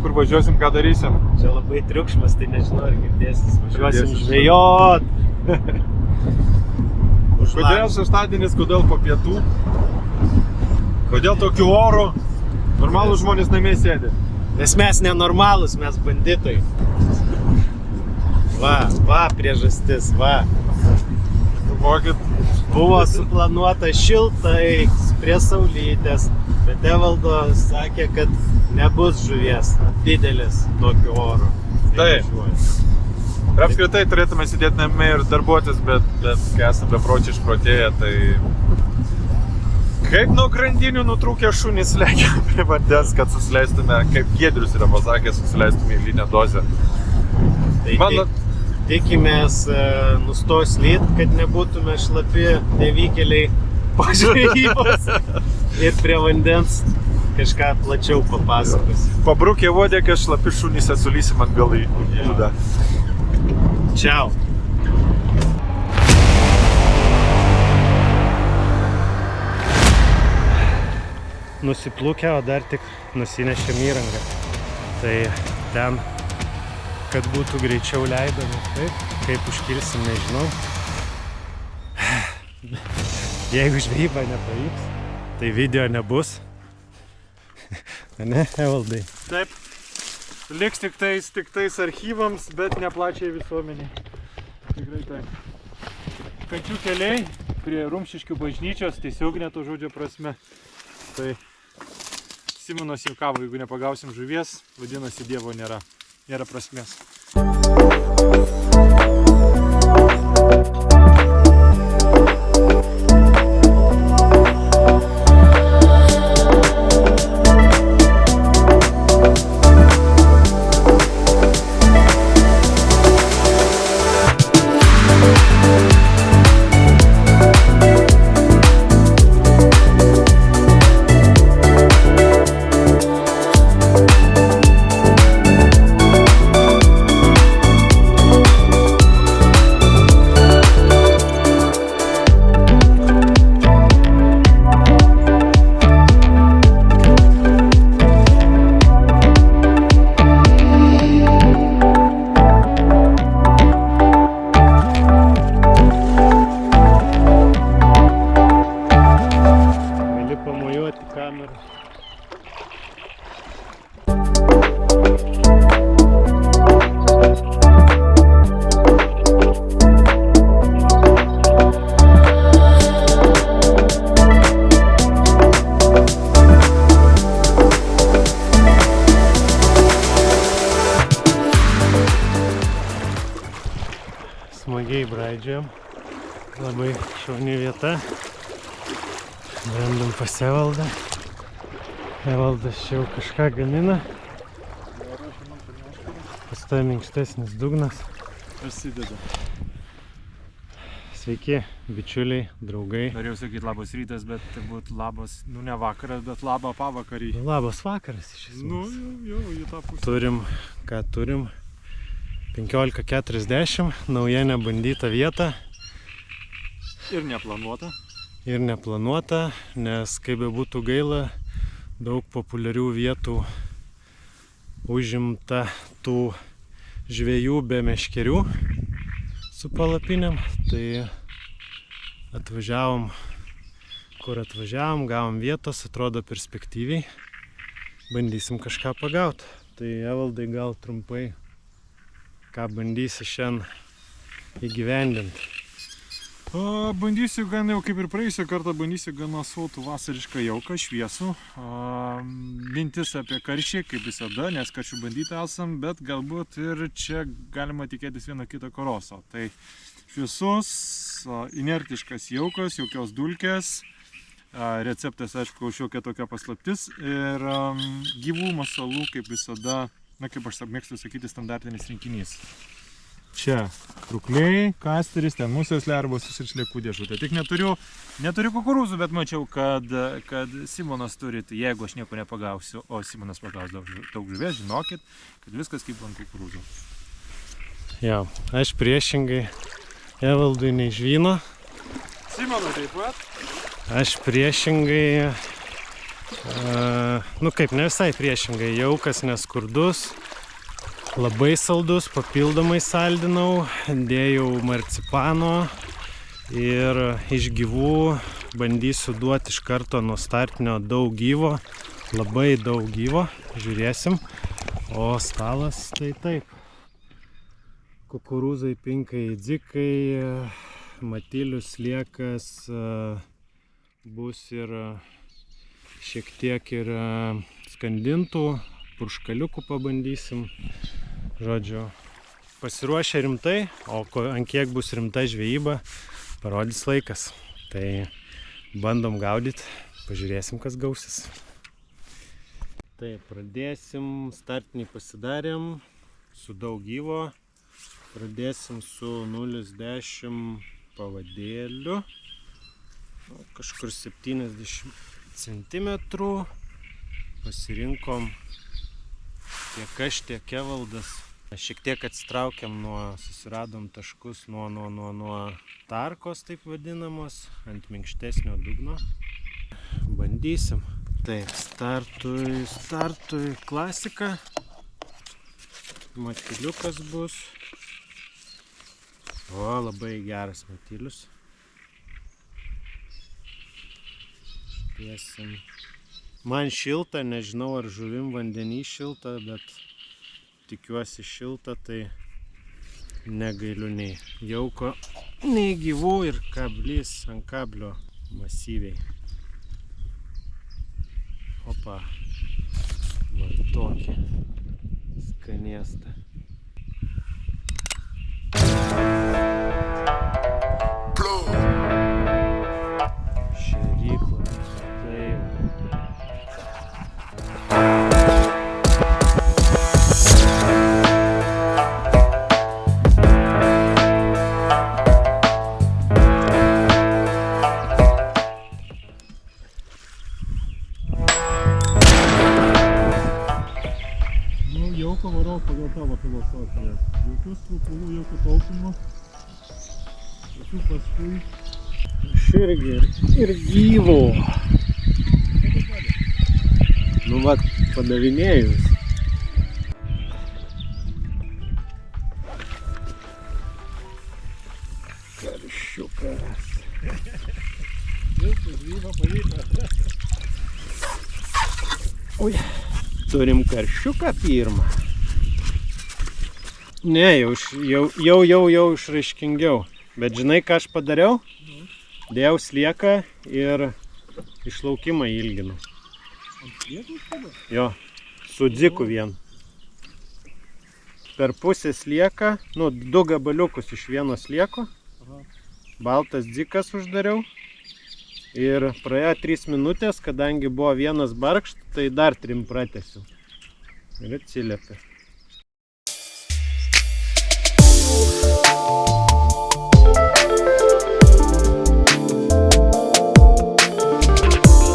kur važiuosim, ką darysim. Čia labai triukšmas, tai nežinau, ar girdėsis. Važiuosim žvejot. Kodėl šeštadienis, kodėl po pietų? Kodėl tokių orų? Normalūs žmonės namie sėdi. Nes mes nenormalūs, mes banditai. Va, priežastis, va. Buvo suplanuota šiltai, prie saulytės, bet Evaldo sakė, kad nebus žuvies didelis tokiu oru. Taip. Ir apskritai turėtume sėdėti namie ir darbuotis, bet kai esame bepročiai išprotėję, tai... Kaip nuo grandinių nutrūkę šunys lekia prie vandens, kad susileistume, kaip Giedrius yra pasakęs, susileistume eilinę dozę. Tai tikimės nustos lyt, kad nebūtume šlapi nevykėliai po žvejybos ir prie vandens kažką plačiau papasakos. Pabrukė uodegą, šlapi šunys atsulysim atgal į būdą. Čiau. Nusiplūkę, o dar tik nusinešėm įrangą. Tai ten, kad būtų greičiau leidomi, taip, kaip užkilsim, nežinau. Jeigu žvejyba nepavyks, tai video nebus. Ne, Evaldai? Taip, liks tik tais archyvams, bet neplačiai visuomeniai. Tikrai taip. Kančių keliai prie Rumšiškių bažnyčios, tiesioginė to žodžio prasme. Tai Simonas juokavo, jeigu nepagausim žuvies, vadinasi, Dievo nėra. Nėra prasmės. Smagiai braidžiam, labai šauni vieta. Brandam pas Evaldą. Evaldas čia jau kažką gamina. Pas tai minkštesnis dugnas. Prasideda. Sveiki, bičiuliai, draugai. Norėjau sakyti labas rytas, bet tai būtų labas, ne vakaras, bet labą pavakarį. Labas vakaras iš esmės. Jau, į tą pusę. Turim, ką turim. 15:40, nauja nebandyta vieta. Ir neplanuota. Ir neplanuota, nes kaip bebūtų gaila, daug populiarių vietų užimta tų žvejų be meškerių su palapinėm. Tai atvažiavom, kur atvažiavom, gavom vietos, atrodo perspektyviai. Bandysim kažką pagauti. Tai Evaldai, gal trumpai, ką bandysi šiandien įgyvendinti? Bandysiu gan jau kaip ir praėjusią kartą, bandysiu gana sotų vasarišką jauką, šviesų. Mintis apie karšį, kaip visada, nes karšių bandyti esam, bet galbūt ir čia galima tikėtis vieno kito karoso. Tai šviesus, inertiškas jaukas, jaukios dulkės, receptas, aišku, šiokia tokia paslaptis ir gyvų masalų, kaip visada, kaip aš mėgstu sakyti, standartinis rinkinys. Čia krukliai, kasteris, ten musės lervos ir šliekų dėžutė. Tik neturiu kukurūzų, bet mačiau, kad Simonas turi, tai jeigu aš nieko nepagausiu, o Simonas pagaus daug žuvies, žinokit, kad viskas kaip ant kukurūzų. Jo, aš priešingai Evaldui nei žvyno. Simonui taip pat. Aš priešingai Nu kaip, ne visai priešingai, jaukas neskurdus, labai saldus, papildomai saldinau, dėjau marcipano ir iš gyvų bandysiu duoti iš karto nuo startinio daug gyvo, labai daug gyvo, žiūrėsim, o stalas tai taip. Kukurūzai, pinkai, dzikai, matilius, sliekas, bus ir šiek tiek ir skandintų, purškaliukų pabandysim. Žodžiu, pasiruošę rimtai, o ant kiek bus rimta žvejyba, parodys laikas. Tai bandom gaudyti, pažiūrėsim, kas gausis. Taip, pradėsim, startinį pasidarėm, su daug gyvo. Pradėsim su 0,10 pavadėliu, kažkur 70 cm. Pasirinkom tiek aš, tiek Evaldas. Šiek tiek atsitraukiam susiradom taškus nuo tarkos, taip vadinamos, ant minkštesnio dugno. Bandysim. Taip, startui klasika. Matiliukas bus. O, labai geras matilius. Piesim. Man šilta, nežinau ar žuvim vandenį šilta, bet tikiuosi šilta, tai negailiu nei jauko, nei gyvų ir kablys ant kablio masyviai. Opa, va tokį skanėstą. Šerykla, Jauko varau pagal tavo filosofiją. Jokių skrupulų, jokių taupymų. Jokių paskui. Aš irgi ir gyvo. Nu vat, padavinėjus. Karšiukas. Viskas, žvyba pavyko. Ui, turim karšiuką pirmą. Ne, jau išraiškingiau. Bet žinai, ką aš padariau? Dėjau slieką ir išlaukimą ilginau. Ant sliekų užkabą? Jo, su dziku vien. Per pusę slieką, 2 gabaliukus iš vieno slieko. Baltas dzikas uždariau. Ir praėjo 3 minutės, kadangi buvo vienas barkšt, tai dar 3 pratęsiu. Ir atsiliepė.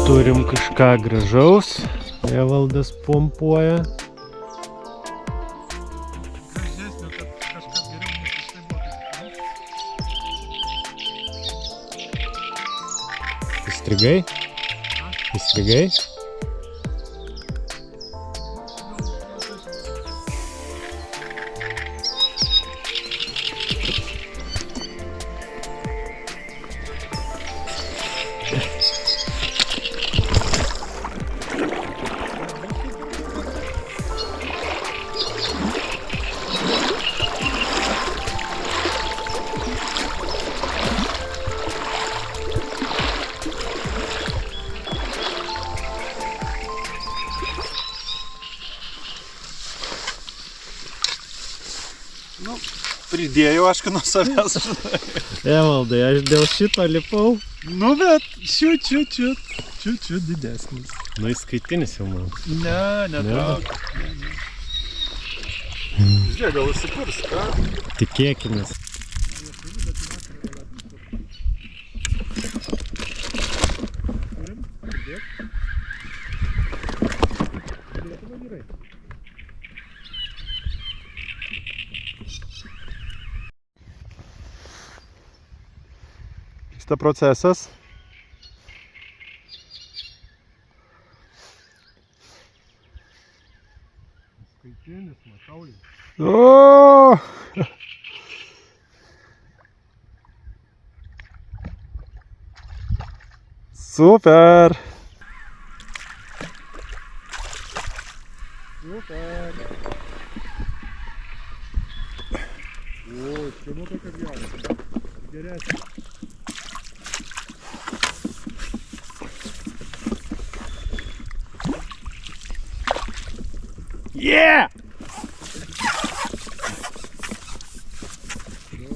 Turim kažką gražaus. Evaldas pompuoja. Gražesnio, kad kažkas geriau nes tai buvo. Įstrigai? Įstrigai? Pridėjau aš nuo savęs. Evaldai, aš dėl šito lipau. Nu, bet čiut didesnis. Nu, įskaitinis jau man. Ne daug. Žiūrėk, gal įsikurs, ką? Tikėkimės. Vyksta procesas. Skaitinis, matau. O! Super! Super. O, čia matau, kad geras. Geresnis. Yeah!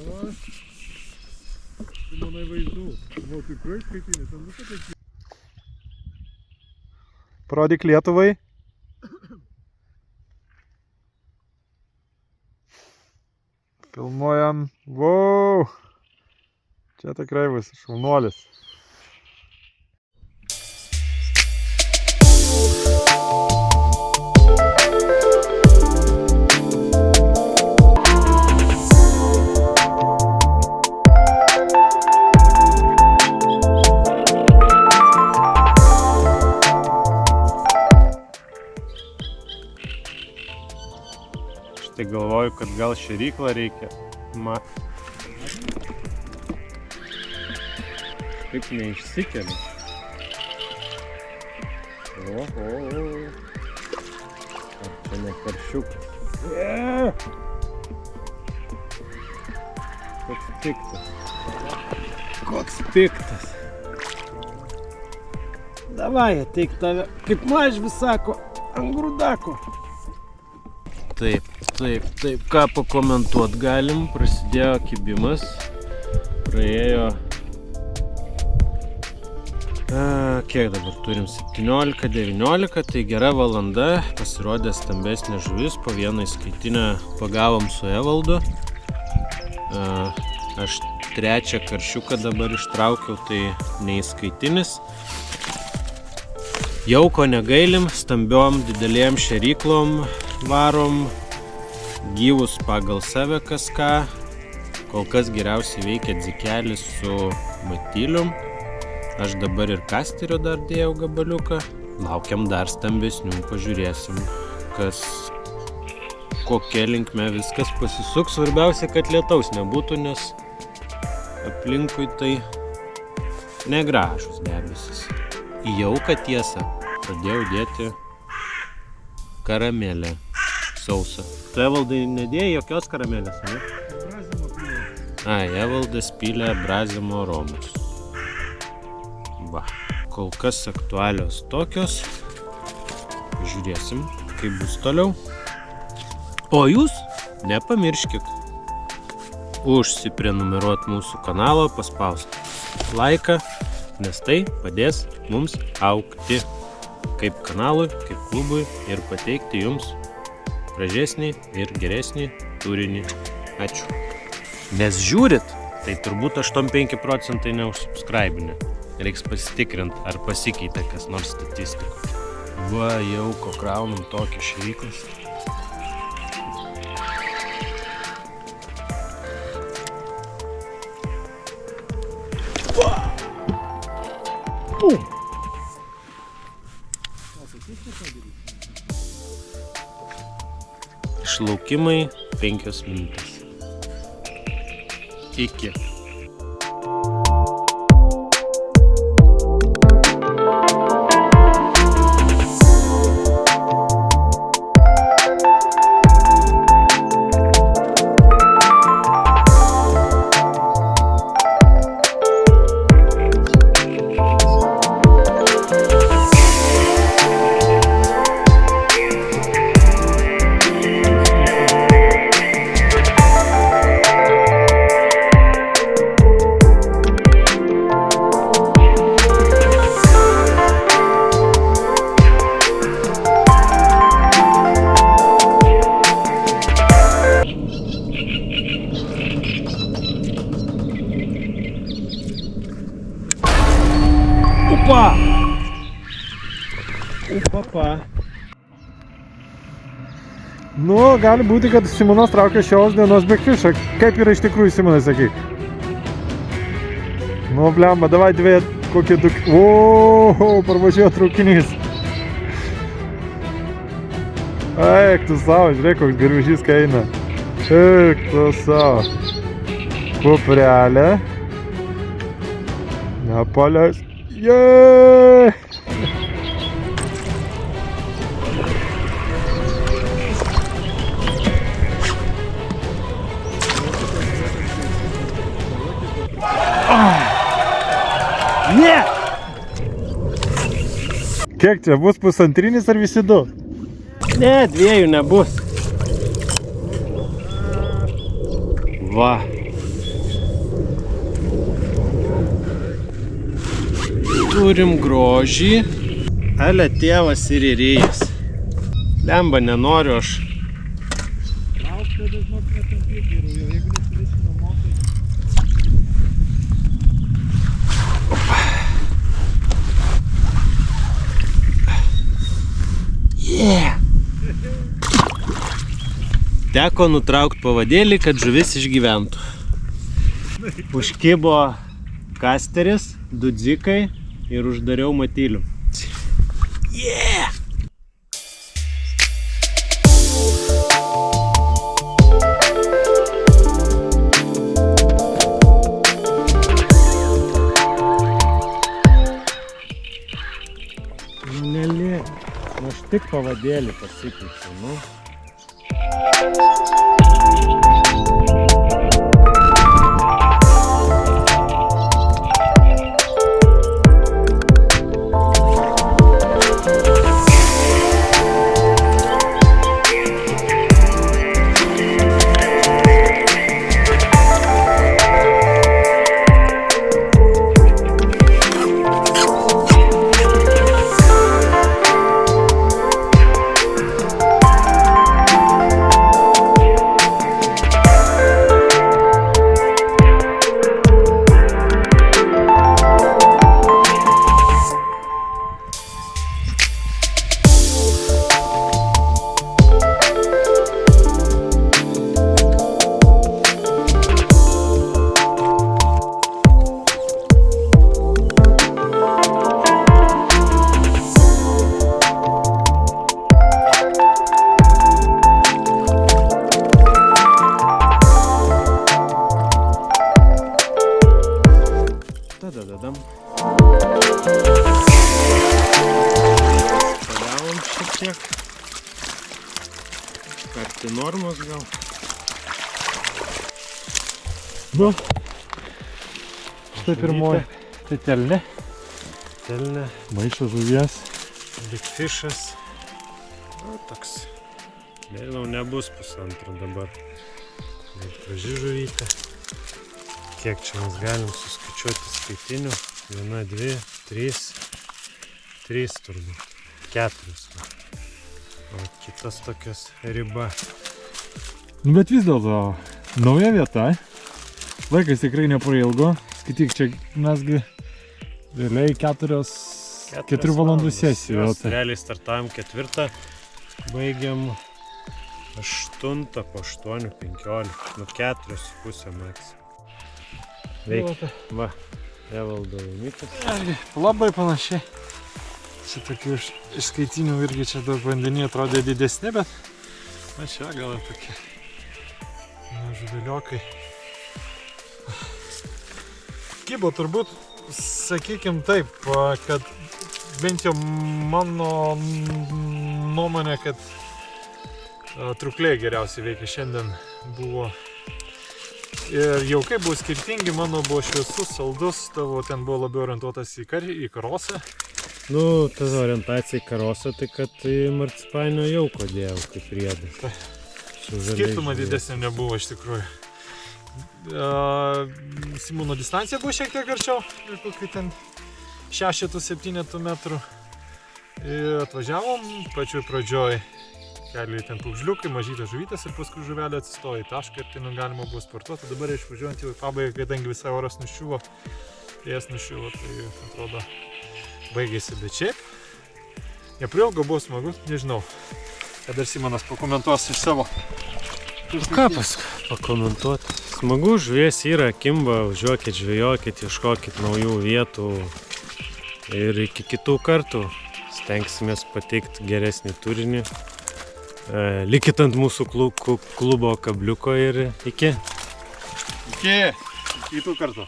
O, Simonai vaizdų. O, tikrai skaitinis. Ten visą kaip... Parodyk Lietuvai. Filmuojam. Wow! Čia tikrai bus šaunuolis. Tai galvoju, kad gal šėryklą reikia. Kaip neišsikelia. Oho. Ar čia ne karšiukas? Koks piktas. Koks piktas. Davai, ateik tave, kaip mažvis sako, ant grūdako. Taip, ką pakomentuot galim, prasidėjo kibimas, praėjo, kiek dabar turim, 17-19, tai gera valanda, pasirodė stambesnė žuvis, po vieną įskaitinę pagavom su Evaldu, aš trečią karšiuką dabar ištraukiau, tai neįskaitinis. Jauko negailim, stambiom didelėm šėryklom varom, gyvus pagal save kas ką, kol kas geriausiai veikia dzikelis su matylium, aš dabar ir kasterio dar dėjau gabaliuką, laukiam dar stambesnių, pažiūrėsim, kas, kokia linkme viskas pasisuks, svarbiausia, kad lietaus nebūtų, nes aplinkui tai negražus debesis. Į jauką tiesą pradėjau dėti karamelę sausą. Tu, Evaldai, nedėjai jokios karamelės, ne? Brazimo pylė. Ai, Evaldas pylė brazimo romus. Va, kol kas aktualios tokios. Pažiūrėsim, kaip bus toliau. O jūs nepamirškit užsiprenumeruot mūsų kanalą, paspausti laiką, nes tai padės mums augti kaip kanalui, kaip klubui ir pateikti jums gražesnį ir geresnį turinį. Ačiū. Nes žiūrit, tai turbūt 85% neužsubscribinė. Reiks pasitikrint, ar pasikeitė kas nors statistikoje. Va, Jauko kraunam tokį šėryklas. Išlaukimai 5 minutės. Iki. Upa. Nu, gali būti, kad Simonas traukia šios dienos bekfišą. Kaip yra iš tikrųjų, Simonai, sakyk? Nu, blemba, davai dvėt kokie du... O, parvažiuoja traukinys. Eik tu savo, žiūrėk, koks garvežys eina. Eik tu savo. Kuprelė. Nepaleis. Jeee! Ne! Kiek čia bus, pusantrinis ar visi du? Ne, dviejų nebus. Va. Turim grožį. Ale tėvas ir įrėjas. Lemba nenoriu aš. Yeah. Teko nutraukti pavadėlį, kad žuvis išgyventų. Užkibo kasteris, du dzikai ir uždariau matylių. Yeah! Nelė, aš tik pavadėlį pasikeičiau, nu. Dadam. Paliavom šiek tiek. Arti normos gal. Nu. Štai pirmoji. Tai telne. Telne. Maišo žuvies. Big fishas. O, toks. Nežinau, nebus pusantro dabar. Graži žuvytė. Kiek čia mes galim suskaičiuoti skaitinių? 1, 2, 3. 3 turbūt. 4. O kitas tokias riba. Nu, bet vis dėlto, nauja vieta. Laikas tikrai neprailgo. Skaityk, čia mesgi realiai 4 valandų sesijų. Realiai startavom 4, baigiam 8, po 8, 15, nu 4,5 maks. Veikia. Va, Evaldo laimikas. Labai panašiai. Čia tokių iš skaitinių irgi čia daug vandenį atrodė didesni, bet na čia gal tokie žuviliokai. Kibo turbūt, sakykim taip, kad bent jau mano nuomonė, kad trukliai geriausiai veikia šiandien buvo. Ir jaukai buvo skirtingi, mano buvo šviesus, saldus, tavo ten buvo labiau orientuotas į karosą. Nu, ta orientacija į karosą, tai kad marcipaninio jauko dėjau kaip priedas. Skirtumą didesnio nebuvo iš tikrųjų. Simono distancija buvo šiek tiek arčiau, kokių ten 6-7 metrų. Ir atvažiavom pačioj pradžioj. Keliai ten paukžliukai, mažytės žuvytės ir paskui žuvelė atsistojo į tašką ir ten galima buvo sportuoti. Dabar išvažiuojant jau į pabaigą, kadangi visai oras nuščiuvo, vėjas nuščiuvo, tai atrodo baigėsi. Bet šiaip, neprailgo buvo smagu, nežinau, kad dar Simonas pakomentuos iš savo. Ką pakomentuoti? Smagu, žuvies yra, kimba, važiuokit, žvejokit, ieškokit naujų vietų ir iki kitų kartų stengsimės pateikti geresnį turinį. Likit ant mūsų klubo kabliuko ir iki. Iki kitų kartų.